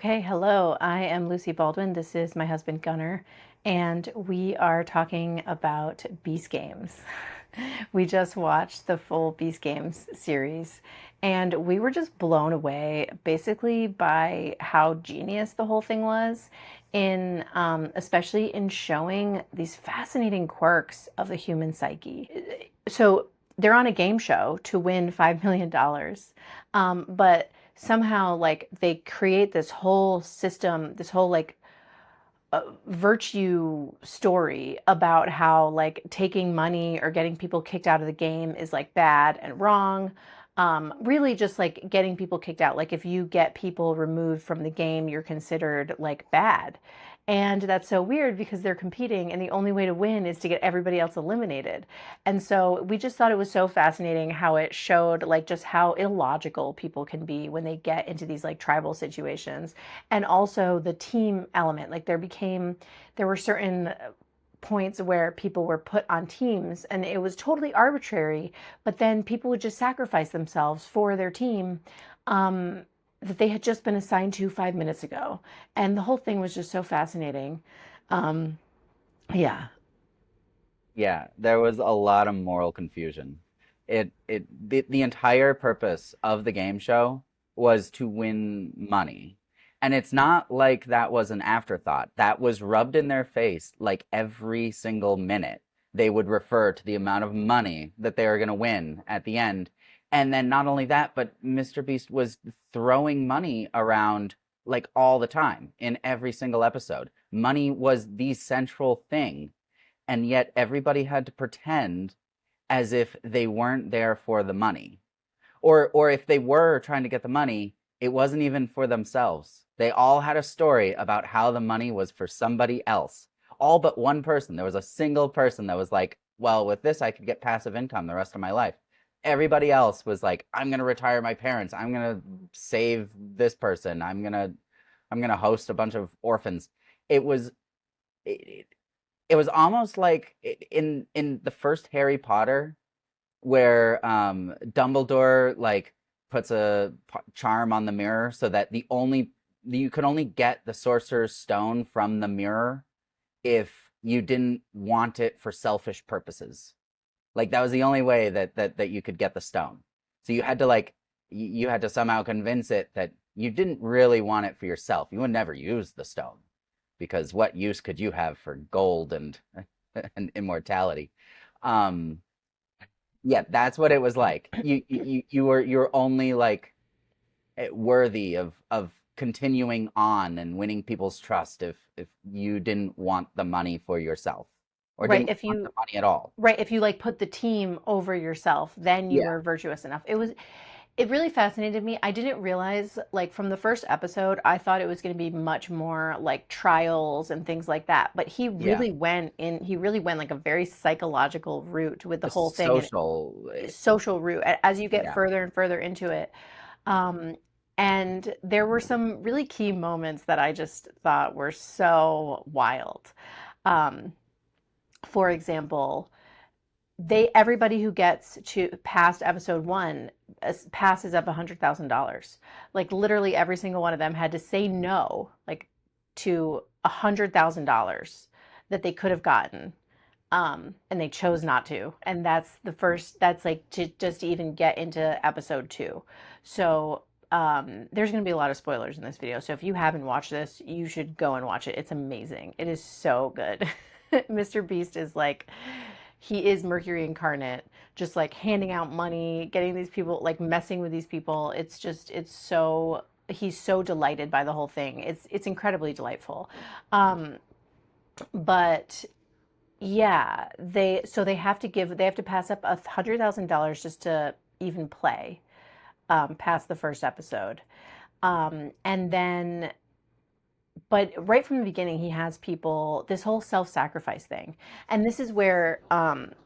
Okay, hello. I am Lucy Baldwin. This is my husband Gunnar, and we are talking about Beast Games. We just watched the full Beast Games series, and we were just blown away basically by how genius the whole thing was in especially in showing these fascinating quirks of the human psyche. So they're on a game show to win $5 million, but somehow like they create this whole system, this whole like virtue story about how like taking money or getting people kicked out of the game is like bad and wrong. Really just like getting people kicked out. Like if you get people removed from the game, you're considered like bad. And that's so weird because they're competing and the only way to win is to get everybody else eliminated. And so we just thought it was so fascinating how it showed like just how illogical people can be when they get into these like tribal situations. And also the team element, like there were certain points where people were put on teams and it was totally arbitrary, but then people would just sacrifice themselves for their team, um, that they had just been assigned to 5 minutes ago. And the whole thing was just so fascinating. Um, yeah. Yeah, there was a lot of moral confusion. The entire purpose of the game show was to win money. And it's not like that was an afterthought. That was rubbed in their face like every single minute. They would refer to the amount of money that they were going to win at the end. And then not only that, but Mr. Beast was throwing money around like all the time in every single episode. Money was the central thing, and yet everybody had to pretend as if they weren't there for the money. Or if they were trying to get the money, it wasn't even for themselves. They all had a story about how the money was for somebody else. All but one person. There was a single person that was like, well, with this I could get passive income the rest of my life. Everybody else was like, I'm going to retire my parents. I'm going to save this person. I'm going to host a bunch of orphans. It was it, it was almost like in the first Harry Potter where Dumbledore like puts a charm on the mirror so that the only you could only get the Sorcerer's Stone from the mirror if you didn't want it for selfish purposes. Like that was the only way that you could get the stone. So you had to like you had to somehow convince it that you didn't really want it for yourself. You would never use the stone because what use could you have for gold and and immortality? Um, yeah, that's what it was like. You were only like worthy of continuing on and winning people's trust if you didn't want the money for yourself or Right. didn't want the money at all. If you like put the team over yourself, then you Yeah. were virtuous enough. It really fascinated me. I didn't realize, like, from the first episode, I thought it was going to be much more like trials and things like that. But Yeah. he really went like a very psychological route with the The whole thing and social, social route as you get yeah. further and further into it. Um, and there were some really key moments that I just thought were so wild. Um, for example, they everybody who gets to past episode one passes up $100,000. Like literally every single one of them had to say no, like to $100,000 that they could have gotten, and they chose not to. And that's the first. That's like to just even get into episode two. So there's going to be a lot of spoilers in this video. So if you haven't watched this, you should go and watch it. It's amazing. It is so good. Mr. Beast is like, he is Mercury incarnate, just like handing out money, getting these people, like messing with these people. It's just, it's so, he's so delighted by the whole thing. It's incredibly delightful. Um, but yeah, they have to pass up $100,000 just to even play, past the first episode. And then but right from the beginning, he has people, this whole self sacrifice thing. And this is where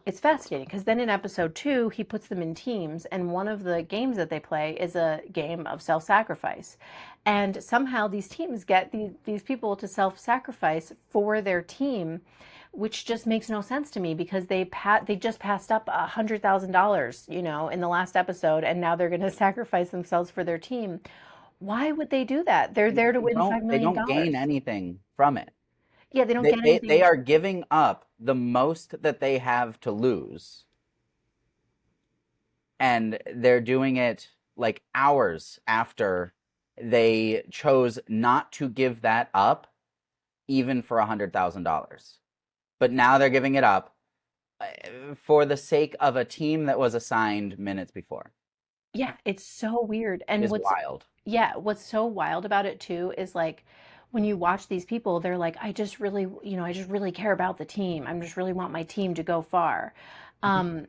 it's fascinating because then in episode two, he puts them in teams. And one of the games that they play is a game of self sacrifice. And somehow these teams get these people to self sacrifice for their team, which just makes no sense to me because they just passed up $100,000, in the last episode, and now they're going to sacrifice themselves for their team. Why would they do that? They're there to win $5 They million. don't gain anything from it. Yeah, they don't get They anything. are giving up the most that they have to lose, and they're doing it like hours after they chose not to give that up, even for $100,000. But now they're giving it up for the sake of a team that was assigned minutes before. Yeah, it's so weird. And Is wild. what's so wild about it too is like when you watch these people, they're like, I just really, I just really care about the team. I just really want my team to go far. Um,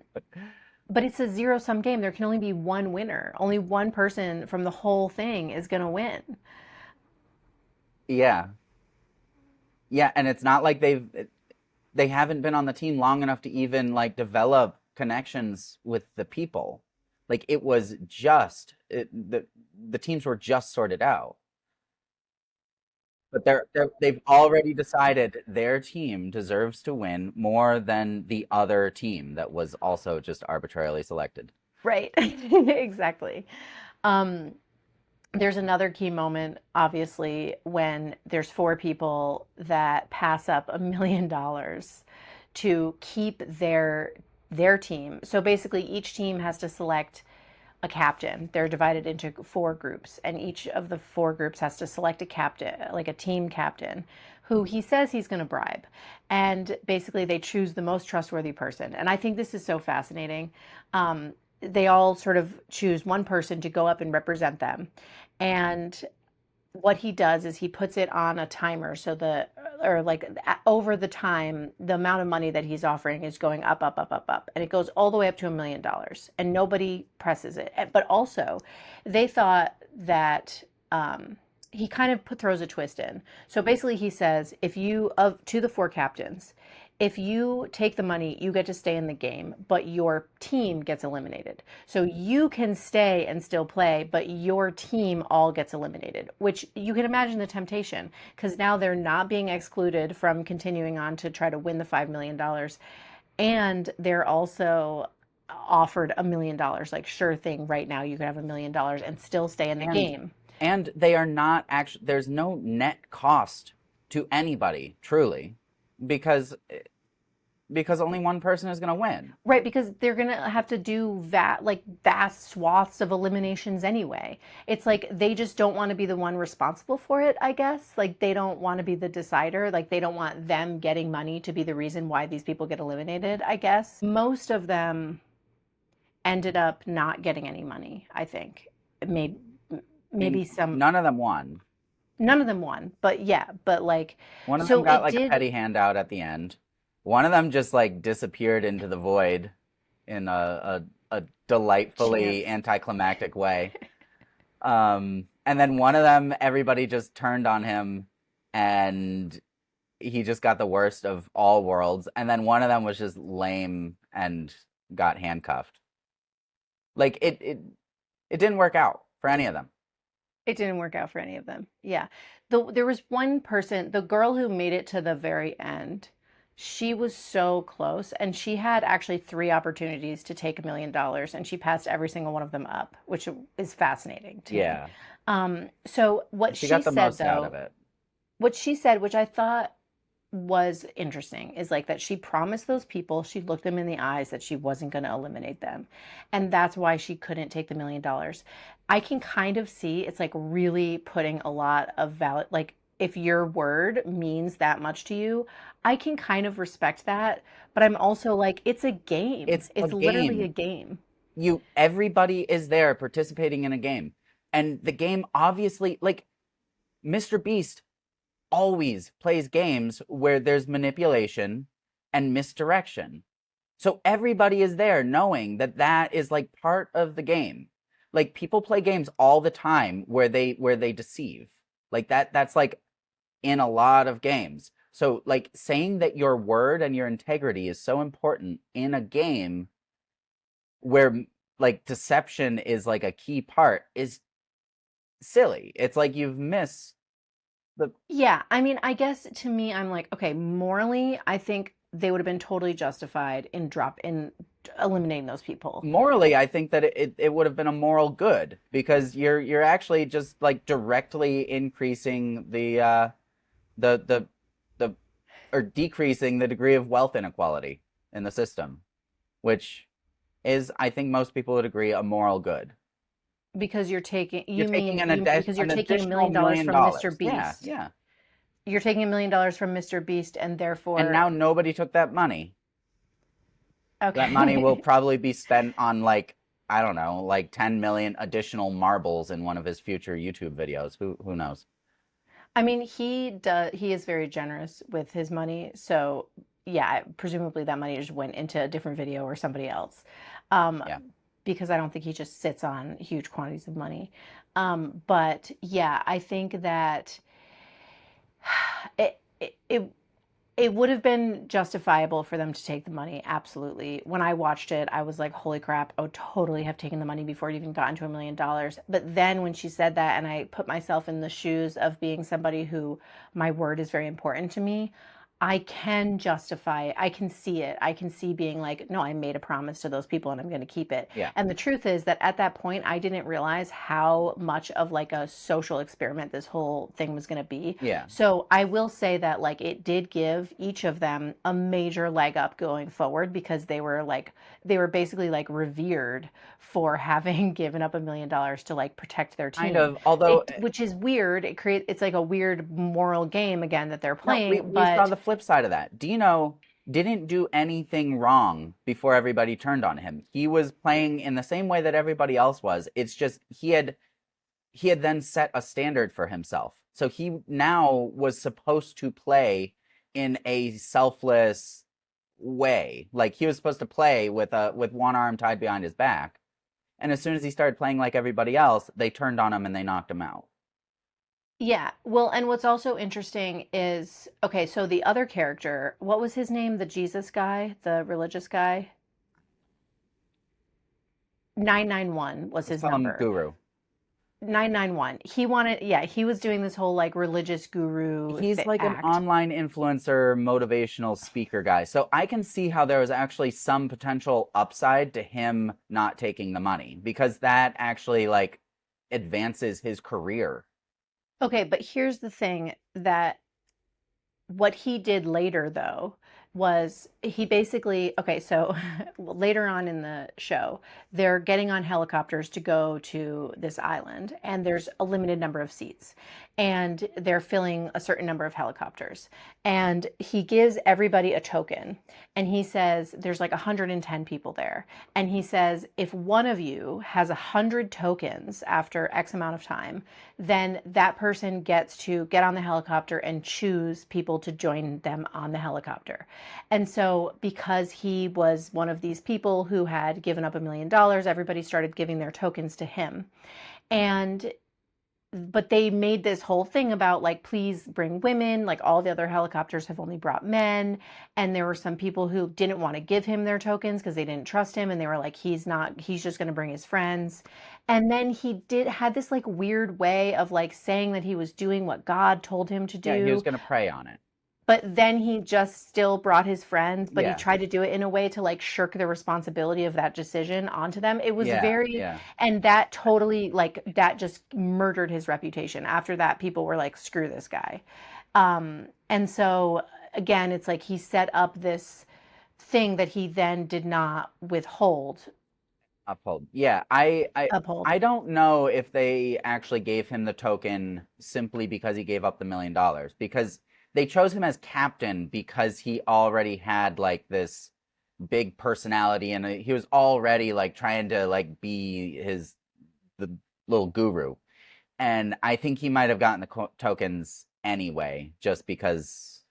but it's a zero-sum game. There can only be one winner. Only one person from the whole thing is going to win. Yeah. Yeah, and it's not like they haven't been on the team long enough to even like develop connections with the people. Like it was just the teams were just sorted out. But they've already decided their team deserves to win more than the other team that was also just arbitrarily selected. Right. Exactly. Um, there's another key moment, obviously, when there's four people that pass up $1 million to keep their team. So basically, each team has to select a captain. They're divided into four groups, and each of the four groups has to select a captain, like a team captain, who he says he's going to bribe. And basically, they choose the most trustworthy person. And I think this is so fascinating. They all sort of choose one person to go up and represent them. And what he does is he puts it on a timer so the or like over the time the amount of money that he's offering is going up up up up up and it goes all the way up to $1 million and nobody presses it. But also they thought that he kind of throws a twist in. So basically he says if you of to the four captains, if you take the money, you get to stay in the game, but your team gets eliminated. So you can stay and still play, but your team all gets eliminated, which you can imagine the temptation because now they're not being excluded from continuing on to try to win the $5 million. And they're also offered $1 million, like, sure thing, right now you can have $1 million and still stay in the And game. and they are not actually there's no net cost to anybody, truly, because only one person is going to win. Right, because they're gonna have to do like vast swaths of eliminations anyway. It's like they just don't want to be the one responsible for it, I guess. Like they don't want to be the decider. Like they don't want them getting money to be the reason why these people get eliminated, I guess. Most of them ended up not getting any money, I think. Maybe I mean, maybe some none of them won. none of them won, but yeah, but like One of them so got it like a did. petty handout at the end. One of them just like disappeared into the void in a Chance. delightfully anticlimactic way. And then one of them, everybody just turned on him, and he just got the worst of all worlds. And then one of them was just lame and got handcuffed. Like it didn't work out for any of them. It didn't work out for any of them. Yeah. There was one person, the girl who made it to the very end. She was so close, and she had actually three opportunities to take $1 million, and she passed every single one of them up, which is fascinating to me. Yeah, So what she she got the said most out of though, it. what she said, which I thought was interesting, is like that she promised those people, she looked them in the eyes that she wasn't going to eliminate them. And that's why she couldn't take the $1 million. I can kind of see it's like really putting a lot of valid, like if your word means that much to you, I can kind of respect that. But I'm also like, it's a game. It's a It's literally a game. game. Everybody is there participating in a game. And the game obviously, like, Mr. Beast always plays games where there's manipulation and misdirection. So everybody is there knowing that that is like part of the game. Like people play games all the time where they deceive. Like that's like in a lot of games. So like saying that your word and your integrity is so important in a game where like deception is like a key part is silly. It's like you've missed the Yeah, I mean, I guess to me, I'm like, okay, morally, I think they would have been totally justified in eliminating those people. Morally, I think that it would have been a moral good because you're actually just like directly increasing the the or decreasing the degree of wealth inequality in the system, which is, I think most people would agree, a moral good. Because you're taking, You're you taking mean you because you're an taking a additional million dollars million from Mr. dollars. Yeah, Beast. yeah. You're taking $1 million from Mr. Beast, and And therefore, now nobody took that money. That money will okay. probably be spent on like, I don't know, like 10 million additional marbles in one of his future YouTube videos. Who knows? I mean, he is very generous with his money, so yeah, presumably that money just went into a different video or somebody else. Um, Yeah. because I don't think he just sits on huge quantities of money. But yeah, I think that it it it, it would have been justifiable for them to take the money, absolutely. When I watched it, I was like, holy crap, I would totally have taken the money before it even got into $1 million. But then when she said that, and I put myself in the shoes of being somebody who my word is very important to me, I can justify it. I can see it. I can see being like, no, I made a promise to those people and I'm going to keep it. Yeah. And the truth is that at that point, I didn't realize how much of like a social experiment this whole thing was going to be. Yeah. So I will say that like it did give each of them a major leg up going forward because they were basically like revered for having given up $1 million to like protect their Kind team. of. Although, It which is weird. It's like a weird moral game again that they're no, playing, we saw but the flip side of that. Dino didn't do anything wrong before everybody turned on him. He was playing in the same way that everybody else was. It's just he had then set a standard for himself. So he now was supposed to play in a selfless way. Like he was supposed to play with one arm tied behind his back. And as soon as he started playing like everybody else, they turned on him and they knocked him out. yeah. Well, and what's also interesting is okay, so the other character, what was his name? The Jesus guy, the religious guy? 991 was Let's his call him number. Guru. 991. Yeah, he was doing this whole like religious guru He's like an act. online influencer, motivational speaker guy. So I can see how there was actually some potential upside to him not taking the money because that actually like advances his career. Okay, but here's the thing that what he did later though was he basically okay, so later on in the show they're getting on helicopters to go to this island and there's a limited number of seats and they're filling a certain number of helicopters and he gives everybody a token and he says there's like 110 people there and he says if one of you has 100 tokens after x amount of time then that person gets to get on the helicopter and choose people to join them on the helicopter. And so, because he was one of these people who had given up $1 million, everybody started giving their tokens to him. And but they made this whole thing about like please bring women, like all the other helicopters have only brought men, and there were some people who didn't want to give him their tokens because they didn't trust him and they were like he's just going to bring his friends. And then he did had this like weird way of like saying that he was doing what God told him to Yeah, he was do, gonna prey on it. but then he just still brought his friends, but he Yeah, tried to do it in a way to like shirk the responsibility of that decision onto them. It was yeah, very, yeah. and that totally like that just murdered his reputation. After that, people were like, screw this guy. And so again, it's like he set up this thing that he then did not Uphold. Yeah, uphold. I don't know if they actually gave him the token simply because he gave up the $1 million because they chose him as captain because he already had like this big personality and he was already like trying to like be the little guru. And I think he might have gotten the tokens anyway just because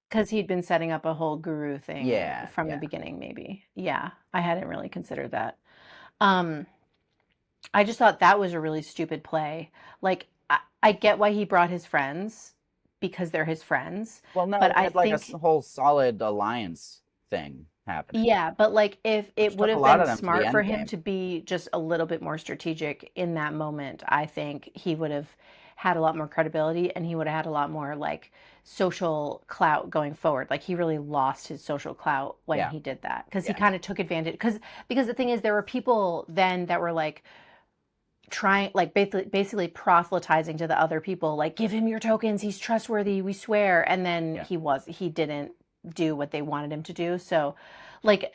Because he'd been setting up a whole guru thing yeah, from the yeah. beginning, maybe. Yeah, I hadn't really considered that. Um, I just thought that was a really stupid play. Like, I get why he brought his friends because they're his friends, Well, no, but he I had like a think, whole solid alliance thing happening, yeah, but like if it which would took a have lot been of them to the smart for end him game. to be just a little bit more strategic in that moment, I think he would have had a lot more credibility and he would have had a lot more like social clout going forward. Like he really lost his social clout when Yeah. he did that because he Yeah. kind of took advantage because the thing is there were people then that were like trying like basically proselytizing to the other people like give him your tokens, he's trustworthy, we swear, and then Yeah. he didn't do what they wanted him to do. So like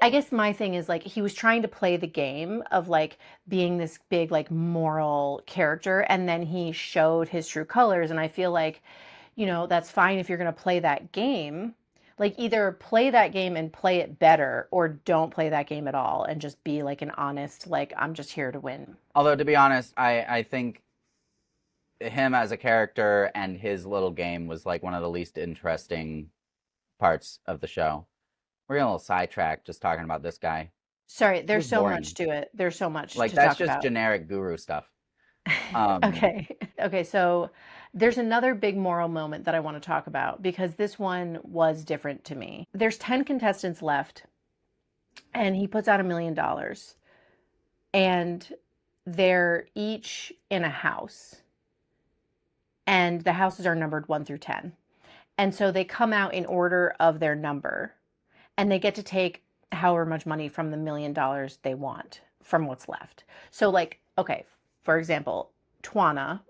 I guess my thing is like he was trying to play the game of like being this big like moral character and then he showed his true colors, and I feel like that's fine if you're going to play that game. Like either play that game and play it better or don't play that game at all and just be like an honest like I'm just here to win. Although to be honest, I think him as a character and his little game was like one of the least interesting parts of the show. We're getting a little sidetracked just talking about this guy. Sorry, He there's was so much boring. to it. There's so much Like to that's talk just about. generic guru stuff. Um, Okay. Okay, so there's another big moral moment that I want to talk about because this one was different to me. There's 10 contestants left and he puts out $1 million and they're each in a house and the houses are numbered 1 through 10. And so they come out in order of their number and they get to take however much money from the $1 million they want from what's left. So like, okay, for example, Twana,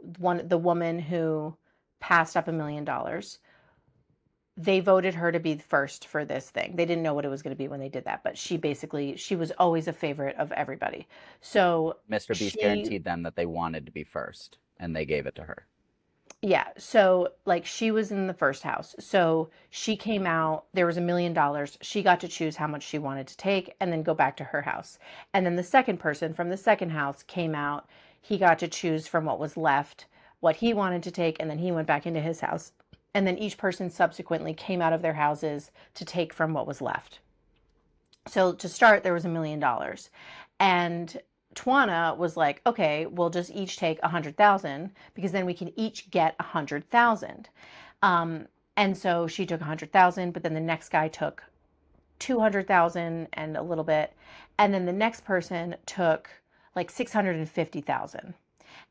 the woman who passed up $1 million, they voted her to be first for this thing. They didn't know what it was going to be when they did that, but she was always a favorite of everybody. So Mr. Beast she guaranteed them that they wanted to be first, and they gave it to her. Yeah, so like she was in the first house. So she came out, there was $1 million. She got to choose how much she wanted to take and then go back to her house. And then the second person from the second house came out. He got to choose from what was left, what he wanted to take, and then he went back into his house. And then each person subsequently came out of their houses to take from what was left. So to start, there was $1 million. And Twana was like, okay, we'll just each take 100,000 because then we can each get 100,000. And so she took 100,000, but then the next guy took 200,000 and a little bit. And then the next person took like 650,000.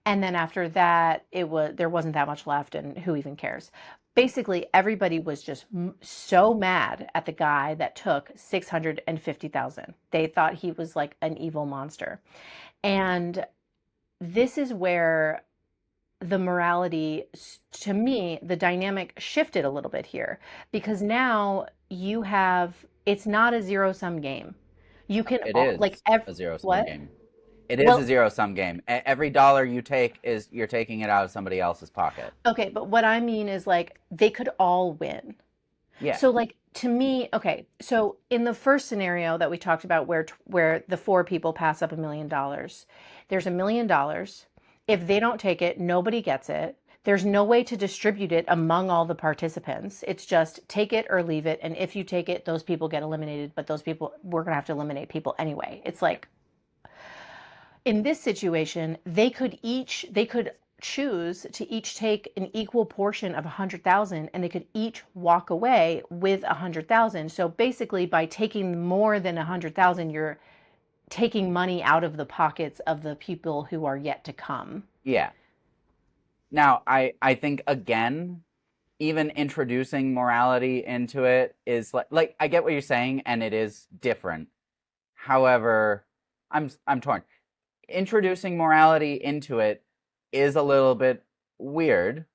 And then after that, there wasn't that much left, and who even cares? Basically, everybody was just so mad at the guy that took 650,000. They thought he was like an evil monster. And this is where the morality, to me, the dynamic shifted a little bit here because now it's not a zero sum game. You can It like is a zero sum what? game. It is a Well, zero sum game. Every dollar you take is you're taking it out of somebody else's pocket. okay, but what I mean is like they could all win. Yeah. So like to me, okay, so in the first scenario that we talked about where the four people pass up $1 million, there's $1 million. If they don't take it, nobody gets it. There's no way to distribute it among all the participants. It's just take it or leave it. And if you take it, those people get eliminated, but those people, we're going to have to eliminate people anyway. It's like in this situation, they could choose to each take an equal portion of 100,000 and they could each walk away with 100,000. So basically by taking more than 100,000, you're taking money out of the pockets of the people who are yet to come. Yeah. Now, I think again, even introducing morality into it is like I get what you're saying and it is different. However, I'm torn. Introducing morality into it is a little bit weird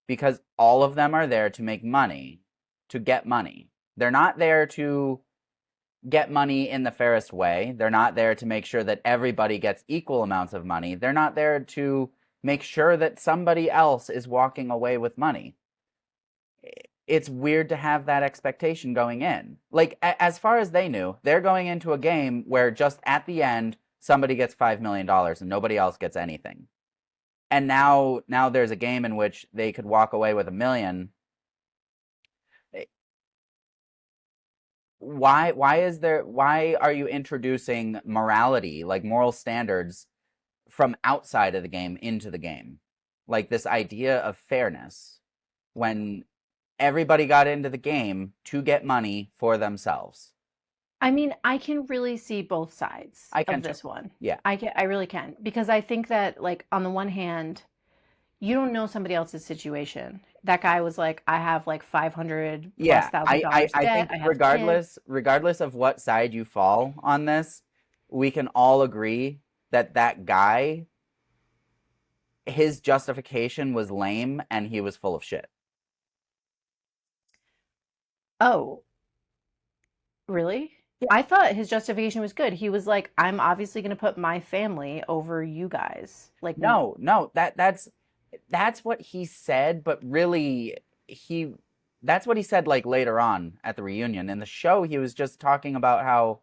because all of them are there to make money, to get money. They're not there to get money in the fairest way. They're not there to make sure that everybody gets equal amounts of money. They're not there to make sure that somebody else is walking away with money. It's weird to have that expectation going in. Like, as far as they knew, they're going into a game where just at the end, somebody gets $5 million and nobody else gets anything. And now there's a game in which they could walk away with $1 million. Why are you introducing morality, like moral standards, from outside of the game into the game? Like this idea of fairness when everybody got into the game to get money for themselves. I mean, I can really see both sides I of can too. this one. Yeah. I really can because I think that like on the one hand, you don't know somebody else's situation. That guy was like, I have like 500 plus Yeah, thousand I dollars I debt. think I have kids. regardless of what side you fall on this, we can all agree that that guy, his justification was lame and he was full of shit. Oh, really? Yeah. I thought his justification was good. He was like, I'm obviously going to put my family over you guys. Like, No, no, that's what he said, but really he that's what he said like later on at the reunion. In the show, he was just talking about how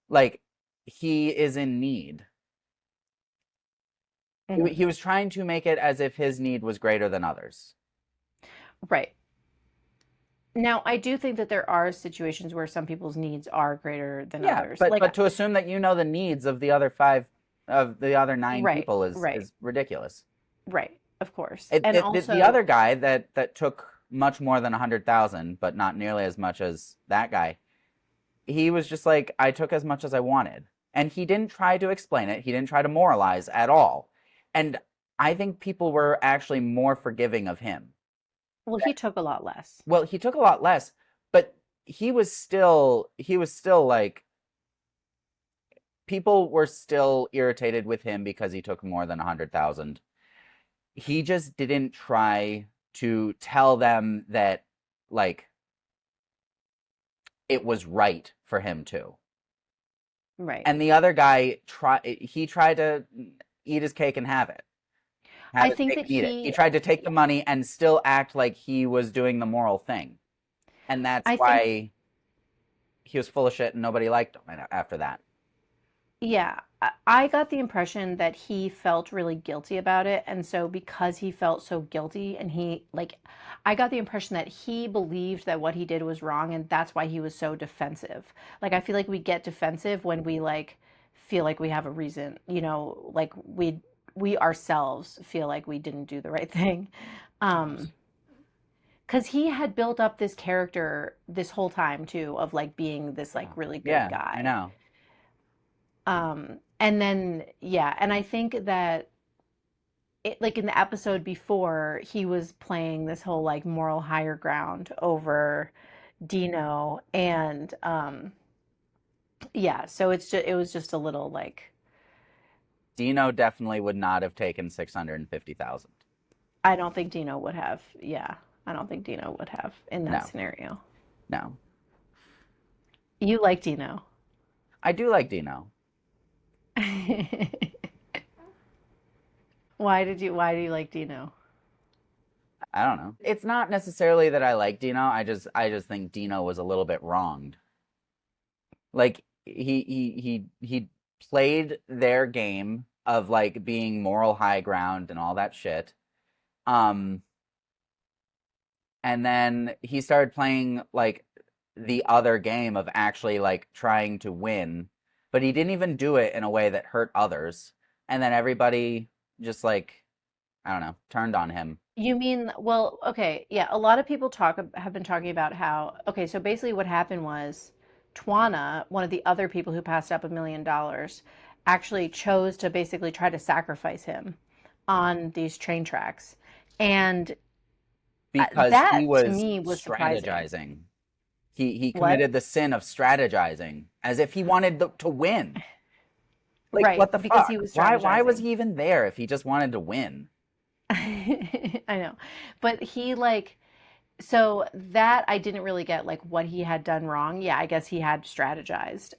like he is in need. mhm. He was trying to make it as if his need was greater than others. Right. Now, I do think that there are situations where some people's needs are greater than Yeah, others. Like, but to assume that you know the needs of the other five of the other nine right, people right, is ridiculous. right, of course. And The also, other guy that took much more than 100,000, but not nearly as much as that guy, he was just like, I took as much as I wanted. And he didn't try to explain it. He didn't try to moralize at all. And I think people were actually more forgiving of him. well, he took a lot less. Well, he took a lot less, but he was still like people were still irritated with him because he took more than 100,000. He just didn't try to tell them that like it was right for him to. Right. And the other guy tried to eat his cake and have it. Have I his think cake that and eat it. He tried to take the money and still act like he was doing the moral thing. And that's I think, why he was full of shit and nobody liked him after that. yeah, I got the impression that he felt really guilty about it. And so, because he felt so guilty, and I got the impression that he believed that what he did was wrong. And that's why he was so defensive. Like, I feel like we get defensive when we feel like we have a reason, like we ourselves feel like we didn't do the right thing. Um, because he had built up this character this whole time too of like being this like really good Yeah, I guy. know. And then yeah, and I think that it like in the episode before he was playing this whole like moral higher ground over Dino, and yeah, so it was just a little like, Dino definitely would not have taken 650,000. I don't think Dino would have. Yeah, I don't think Dino would have in that No, scenario. no. You like Dino. I do like Dino. Why do you like Dino? I don't know. It's not necessarily that I like Dino. I just think Dino was a little bit wronged. Like he played their game of like being moral high ground and all that shit. Um, and then he started playing like the other game of actually like trying to win, but he didn't even do it in a way that hurt others. And then everybody just like, I don't know, turned on him. You mean, well, okay, yeah, a lot of people have been talking about how, okay, so basically what happened was Twana, one of the other people who passed up $1 million, actually chose to basically try to sacrifice him on these train tracks. And Because he that to was me was surprising. strategizing. He What? committed the sin of strategizing as if he wanted to win. Like what Right, the because fuck? he was Why was strategizing. he even there if he just wanted to win? I know. But he like, so that I didn't really get like what he had done wrong. Yeah, I guess he had strategized.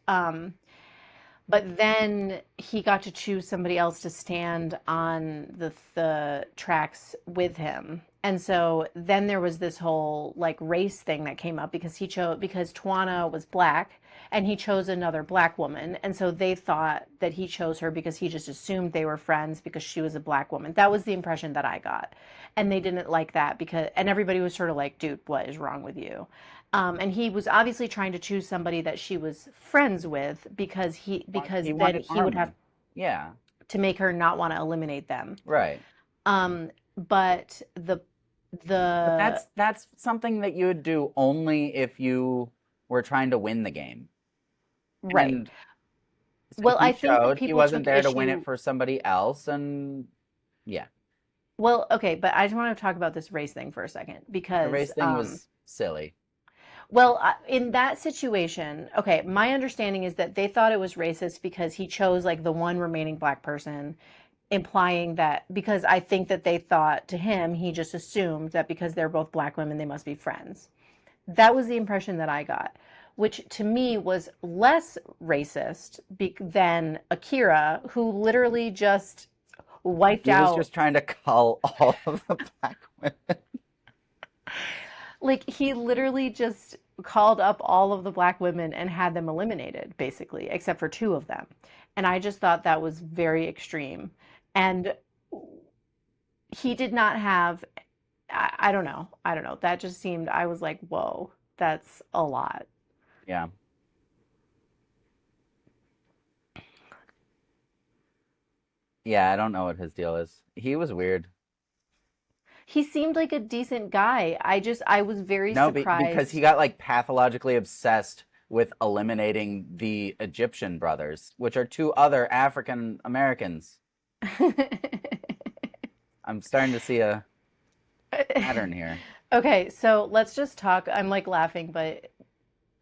But then he got to choose somebody else to stand on the tracks with him. And so then there was this whole like race thing that came up because because Twana was black and he chose another black woman. And so they thought that he chose her because he just assumed they were friends because she was a black woman. That was the impression that I got. And they didn't like that because, and everybody was sort of like, dude, what is wrong with you? And he was obviously trying to choose somebody that she was friends with because He then wanted he would have armor. Yeah, to make her not want to eliminate them. right. But But the that's something that you would do only if you were trying to win the game. right. And so Well, I he think that showed he people wasn't took there to win it issue. for somebody else, and yeah, Well, okay, but I just want to talk about this race thing for a second The because race thing was silly. well, in that situation, okay, my understanding is that they thought it was racist because he chose like the one remaining black person, implying that because I think that they thought to him, he just assumed that because they're both black women, they must be friends. That was the impression that I got, which to me was less racist than Akira, who literally just wiped He was out. just trying to cull all of the black women. Like he literally just called up all of the black women and had them eliminated, basically, except for two of them. And I just thought that was very extreme. And he did not have, I don't know. I don't know. That just seemed, I was like, whoa, that's a lot. Yeah. Yeah, I don't know what his deal is. He was weird. He seemed like a decent guy. I was very No, because he surprised. got like pathologically obsessed with eliminating the Egyptian brothers, which are two other African Americans. I'm starting to see a pattern here. Okay, so let's just talk. I'm like laughing, but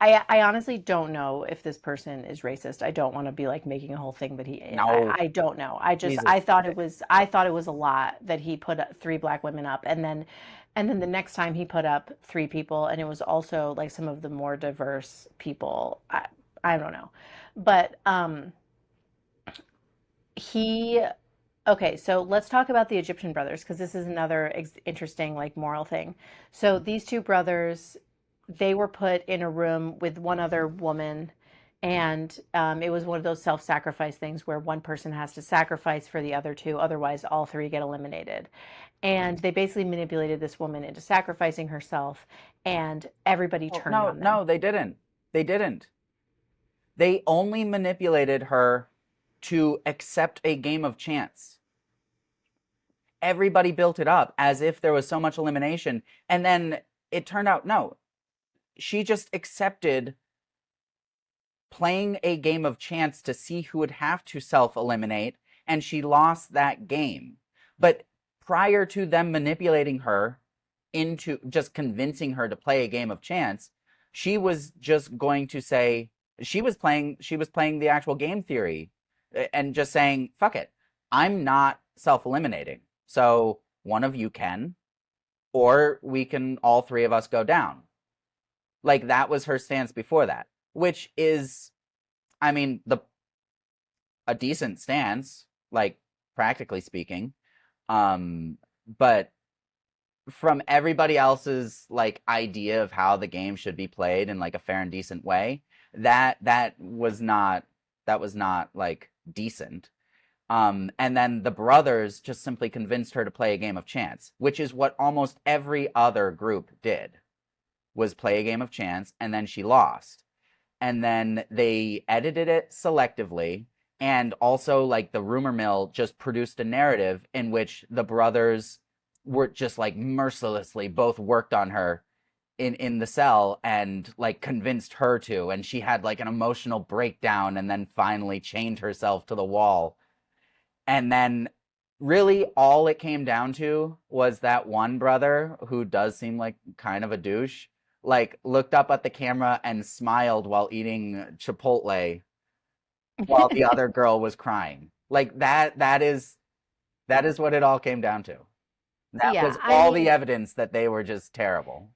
I honestly don't know if this person is racist. I don't want to be like making a whole thing, but No, I don't know. I just Jesus. I thought it was a lot that he put three black women up, and then the next time he put up three people, and it was also like some of the more diverse people. I don't know, but he okay. So let's talk about the Egyptian brothers because this is another interesting like moral thing. So these two brothers, they were put in a room with one other woman, and it was one of those self-sacrifice things where one person has to sacrifice for the other two, otherwise all three get eliminated. And they basically manipulated this woman into sacrificing herself, and everybody Oh, turned no, on them. no, they didn't. They didn't. They only manipulated her to accept a game of chance. Everybody built it up as if there was so much elimination, and then it turned out no. She just accepted playing a game of chance to see who would have to self eliminate, and she lost that game. But prior to them manipulating her into just convincing her to play a game of chance, she was just going to say she was playing the actual game theory and just saying, fuck it. I'm not self eliminating. So one of you can, or we can all three of us go down. Like that was her stance before that, which is, I mean, the a decent stance, like practically speaking. Um, but from everybody else's like idea of how the game should be played in like a fair and decent way, that was not like decent. And then the brothers just simply convinced her to play a game of chance, which is what almost every other group did, was play a game of chance, and then she lost. And then they edited it selectively, and also like the rumor mill just produced a narrative in which the brothers were just like mercilessly both worked on her in the cell and like convinced her to, and she had like an emotional breakdown and then finally chained herself to the wall. And then really all it came down to was that one brother who does seem like kind of a douche, like looked up at the camera and smiled while eating Chipotle while the other girl was crying. Like that is what it all came down to. That Yeah, was I all the mean, evidence that they were just terrible.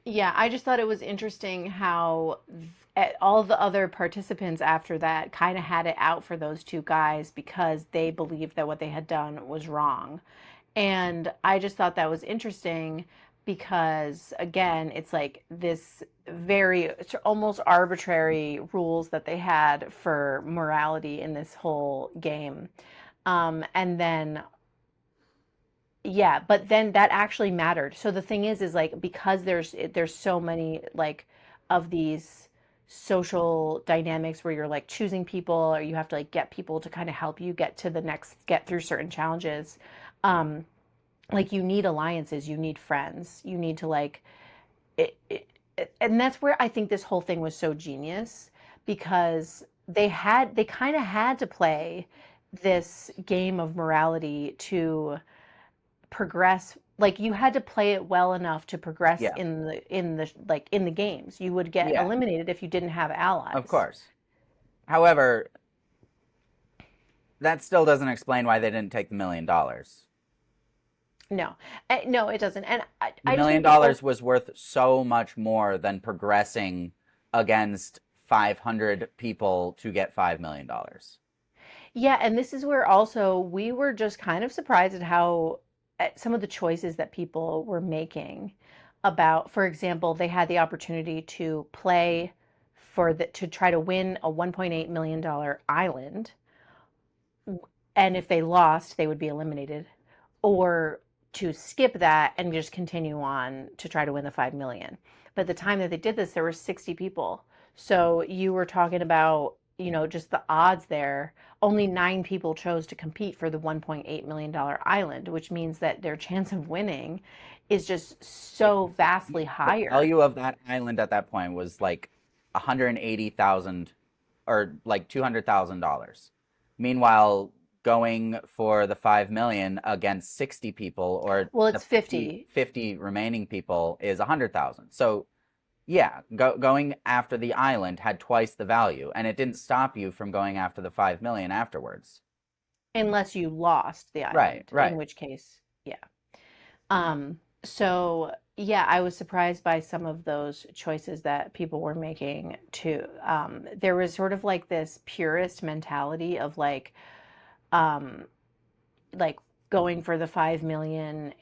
yeah, I just thought it was interesting how all the other participants after that kind of had it out for those two guys because they believed that what they had done was wrong. And I just thought that was interesting because, again, it's like this very it's almost arbitrary rules that they had for morality in this whole game. And then yeah, but then that actually mattered. So the thing is like because there's so many like of these social dynamics where you're like choosing people or you have to like get people to kind of help you get through certain challenges. Um, like you need alliances, you need friends, you need to like and that's where I think this whole thing was so genius because they kind of had to play this game of morality to progress. Like you had to play it well enough to progress Yeah, in the games. You would get yeah, eliminated if you didn't have of allies. course. However, that still doesn't explain why they didn't take the $1 million. No, no, it doesn't. And The I just million think the dollars was worth so much more than progressing against 500 people to get $5 million. yeah, and this is where also we were just kind of surprised at how at some of the choices that people were making about, for example, they had the opportunity to play to try to win a $1.8 million island, and if they lost, they would be eliminated, or to skip that and just continue on to try to win the 5 million. But the time that they did this, there were 60 people. So you were talking about, just the odds there. Only 9 people chose to compete for the $1.8 million island, which means that their chance of winning is just so vastly The higher. value of that island at that point was like 180,000 or like $200,000. Meanwhile, going for the 5 million against 60 people or Well, the it's 50 50. 50 remaining people is 100,000. So, yeah, going after the island had twice the value, and it didn't stop you from going after the 5 million afterwards. Unless you lost the Right, island, in right. which case, yeah. So yeah, I was surprised by some of those choices that people were making too. There was sort of like this purist mentality of um, like going for the 5 million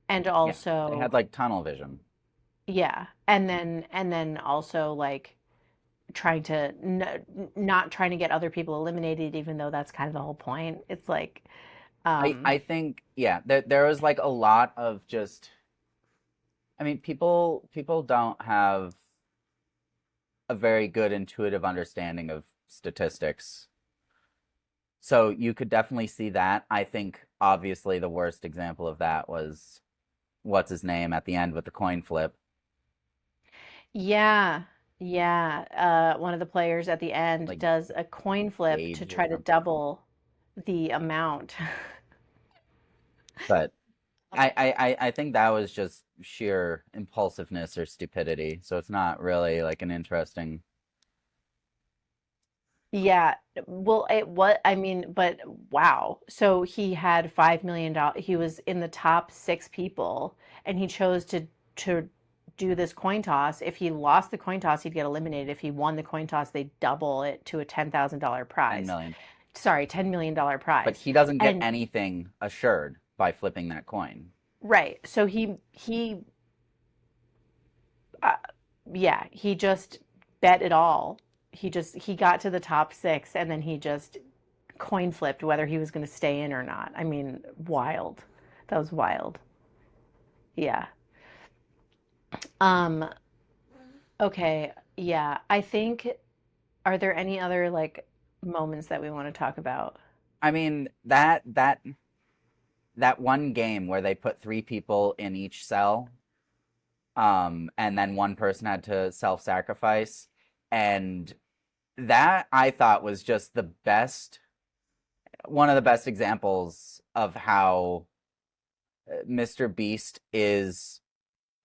and Yeah. They had also like tunnel vision. yeah, and then also like trying to not trying to get other people eliminated, even though that's kind of the whole point. It's like I think yeah, there was like a lot of just I mean, people don't have a very good intuitive understanding of statistics. So you could definitely see that. I think obviously the worst example of that was what's his name at the end with the coin flip, yeah, yeah. One of the players at the end like does a coin flip to Gage or try to something. double the amount. But I think that was just sheer impulsiveness or stupidity. So it's not really like an interesting. Yeah, well, I mean, but wow. So he had $5 million. He was in the top 6 people, and he chose to do this coin toss. If he lost the coin toss, he'd get eliminated. If he won the coin toss, they double it to a $10,000 10 prize. million. Sorry, $10 million But prize. he doesn't get And anything assured by flipping that coin. right, so uh, yeah, he just bet it all. He got to the top 6, and then he just coin flipped whether he was going to stay in or not. I mean, wild. That was wild. Yeah. Um, okay. Yeah. I think, are there any other like moments that we want to talk about? I mean, that one game where they put three people in each cell, and then one person had to self-sacrifice, and that I thought was just the best, one of the best examples of how Mr. Beast is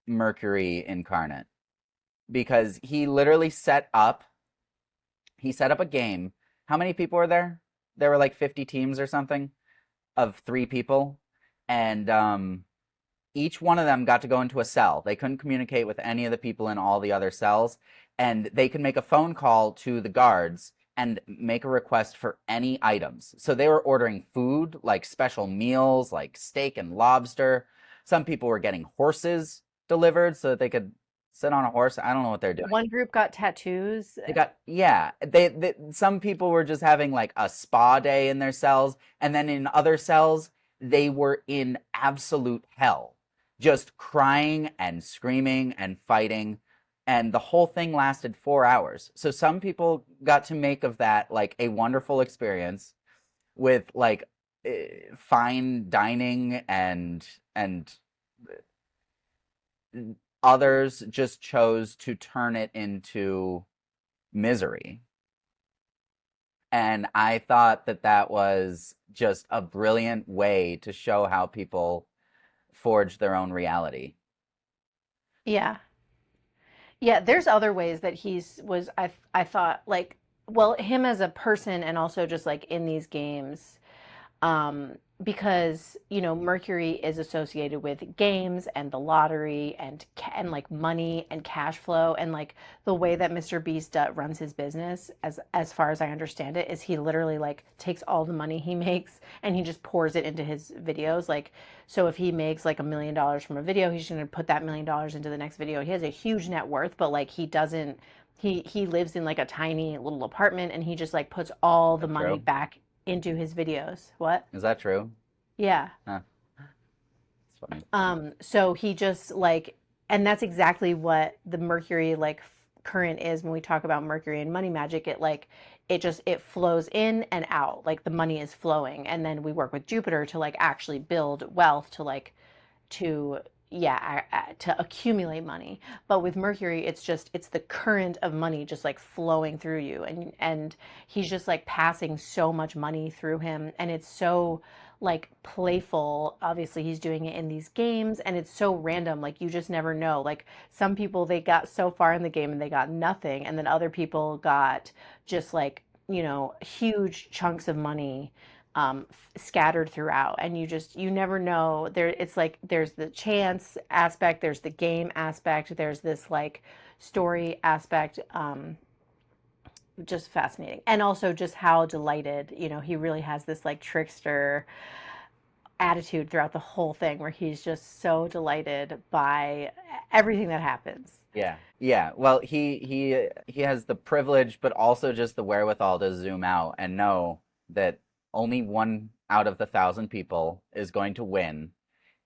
Mercury incarnate because he set up a game. How many people were there? There were like 50 teams or something of three people, and each one of them got to go into a cell. They couldn't communicate with any of the people in all the other cells, and they could make a phone call to the guards and make a request for any items. So they were ordering food, like special meals, like steak and lobster. Some people were getting horses delivered so that they could sit on a horse. I don't know what they're doing. One group got tattoos. They got yeah. They some people were just having like a spa day in their cells, and then in other cells they were in absolute hell, just crying and screaming and fighting, and the whole thing lasted 4 hours. So some people got to make of that like a wonderful experience with like fine dining and others just chose to turn it into misery And I thought that that was just a brilliant way to show how people forge their own reality. Yeah. Yeah, there's other ways that I thought like, well, him as a person and also just like in these games, um, because Mercury is associated with games and the lottery and like money and cash flow, and like the way that Mr. Beast runs his business, as far as I understand it, is he literally like takes all the money he makes and he just pours it into his videos. Like, so if he makes like $1 million from a video, he's going to put that $1 million into the next video. He has a huge net worth, but like he doesn't. He lives in like a tiny little apartment, and he just like puts all the That's money true. back into his videos. What? Is that true? Yeah. Huh, it's funny. So he just like, and that's exactly what the Mercury like current is when we talk about Mercury and money magic. It like, it flows in and out, like the money is flowing, and then we work with Jupiter to like actually build wealth to like to yeah to accumulate money. But with Mercury, it's the current of money just like flowing through you, and he's just like passing so much money through him, and it's so like playful. Obviously he's doing it in these games, and it's so random, like you just never know. Like some people, they got so far in the game and they got nothing, and then other people got just like huge chunks of money scattered throughout, and you never know. There, it's like there's the chance aspect, there's the game aspect, there's this like story aspect. Just fascinating, and also just how delighted, he really has this like trickster attitude throughout the whole thing, where he's just so delighted by everything that happens. Yeah. Yeah. Well, he has the privilege, but also just the wherewithal to zoom out and know that only one out of the 1,000 people is going to win.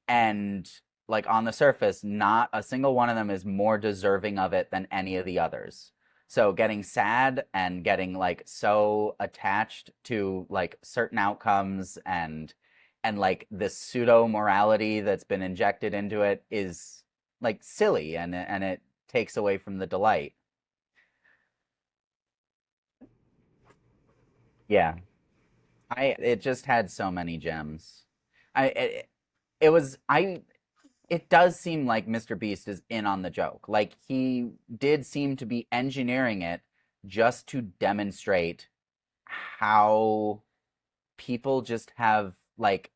And like on the surface, not a single one of them is more deserving of it than any of the others. So getting sad and getting like so attached to like certain outcomes and like this pseudo morality that's been injected into it is like silly, and it takes away from the delight. Yeah. I it just had so many gems. I it was I it does seem like Mr. Beast is in on the joke. Like he did seem to be engineering it just to demonstrate how people just have like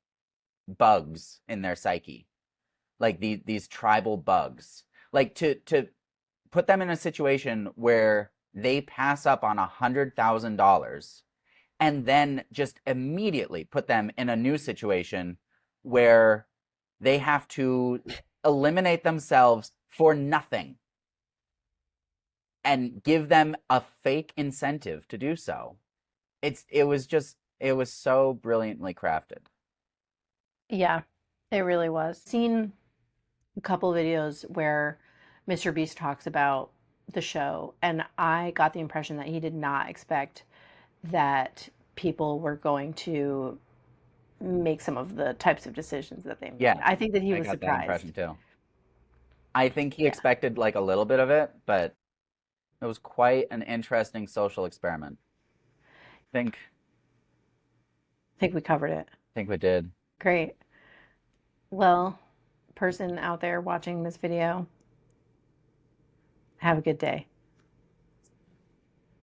bugs in their psyche, like these tribal bugs. Like to put them in a situation where they pass up on $100,000 and then just immediately put them in a new situation where they have to eliminate themselves for nothing and give them a fake incentive to do so. It was so brilliantly crafted. Yeah, it really was. Seen a couple videos where Mr. Beast talks about the show, and I got the impression that he did not expect that people were going to make some of the types of decisions that they made. Yeah, I think that he I was got that surprised. impression too. I think he Yeah, expected like a little bit of it, but it was quite an interesting social experiment. Think I think we covered it. think we did. Great. Well, person out there watching this video, have a good day.